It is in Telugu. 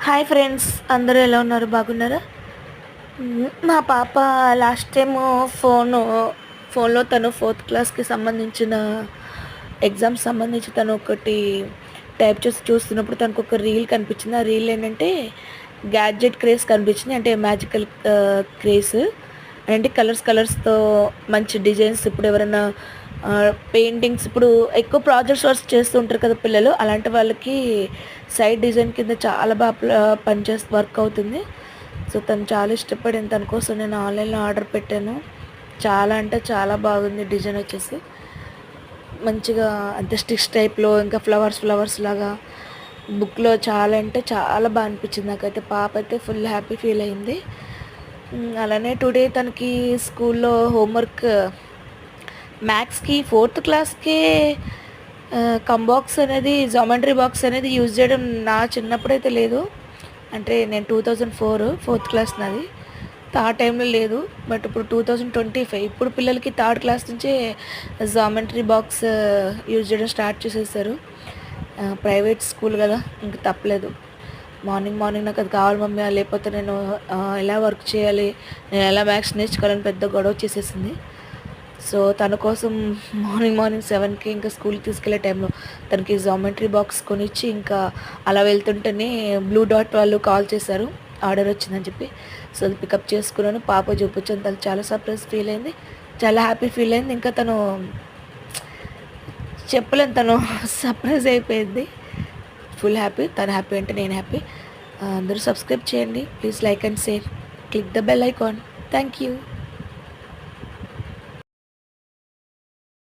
హాయ్ ఫ్రెండ్స్, అందరూ ఎలా ఉన్నారు? బాగున్నారా? మా పాప లాస్ట్ టైము ఫోన్లో తను ఫోర్త్ క్లాస్కి సంబంధించిన ఎగ్జామ్స్ సంబంధించి తను ఒకటి టైప్ చేసి చూస్తున్నప్పుడు తనకు ఒక రీల్ కనిపించింది. ఆ రీల్ ఏంటంటే గ్యాడ్జెట్ క్రేజ్ కనిపించింది. అంటే మ్యాజికల్ క్రేజ్ అంటే కలర్స్తో మంచి డిజైన్స్. ఇప్పుడు ఎవరైనా పెయింటింగ్స్, ఇప్పుడు ఎక్కువ ప్రాజెక్ట్స్ వర్క్స్ చేస్తూ ఉంటారు కదా పిల్లలు, అలాంటి వాళ్ళకి సైడ్ డిజైన్ కింద చాలా బాగా పనిచేస్తూ వర్క్ అవుతుంది. సో తను చాలా ఇష్టపడింది. తన కోసం నేను ఆన్లైన్లో ఆర్డర్ పెట్టాను. చాలా అంటే చాలా బాగుంది. డిజైన్ వచ్చేసి మంచిగా అంతే స్టిక్స్ టైప్లో, ఇంకా ఫ్లవర్స్ లాగా బుక్లో చాలా అంటే చాలా బాగా అనిపించింది నాకైతే. పాప అయితే ఫుల్ హ్యాపీ ఫీల్ అయింది. అలానే టుడే తనకి స్కూల్లో హోంవర్క్ మ్యాథ్స్కి ఫోర్త్ క్లాస్కే కంబాక్స్ అనేది, జామెంట్రీ బాక్స్ అనేది యూజ్ చేయడం నా చిన్నప్పుడైతే లేదు. అంటే నేను 2004 ఫోర్త్ క్లాస్ నాది. ఆ టైంలో లేదు. బట్ ఇప్పుడు 2025, ఇప్పుడు పిల్లలకి థర్డ్ క్లాస్ నుంచే జామెంట్రీ బాక్స్ యూజ్ చేయడం స్టార్ట్ చేసేసారు. ప్రైవేట్ స్కూల్ కదా, ఇంక తప్పలేదు. మార్నింగ్ నాకు అది కావాలి మమ్మీ, లేకపోతే నేను ఎలా వర్క్ చేయాలి, నేను ఎలా మ్యాథ్స్ నేర్చుకోవాలని పెద్ద గొడవ చేసేసింది. సో తన కోసం మార్నింగ్ 7కి ఇంకా స్కూల్కి తీసుకెళ్లే టైంలో తనకి జామెట్రీ బాక్స్ కొనిచ్చి, ఇంకా అలా వెళ్తుంటేనే బ్లూ డాట్ వాళ్ళు కాల్ చేశారు, ఆర్డర్ వచ్చిందని చెప్పి. సో అది పికప్ చేసుకున్నాను. పాప చూపించాను. తను చాలా సర్ప్రైజ్ ఫీల్ అయింది, చాలా హ్యాపీ ఫీల్ అయింది. ఇంకా తను చెప్పలేను, తను సర్ప్రైజ్ అయిపోయింది. Full happy. తను హ్యాపీ అంటే నేను హ్యాపీ. అందరూ సబ్స్క్రైబ్ చేయండి please, like and share, click the bell icon. Thank you.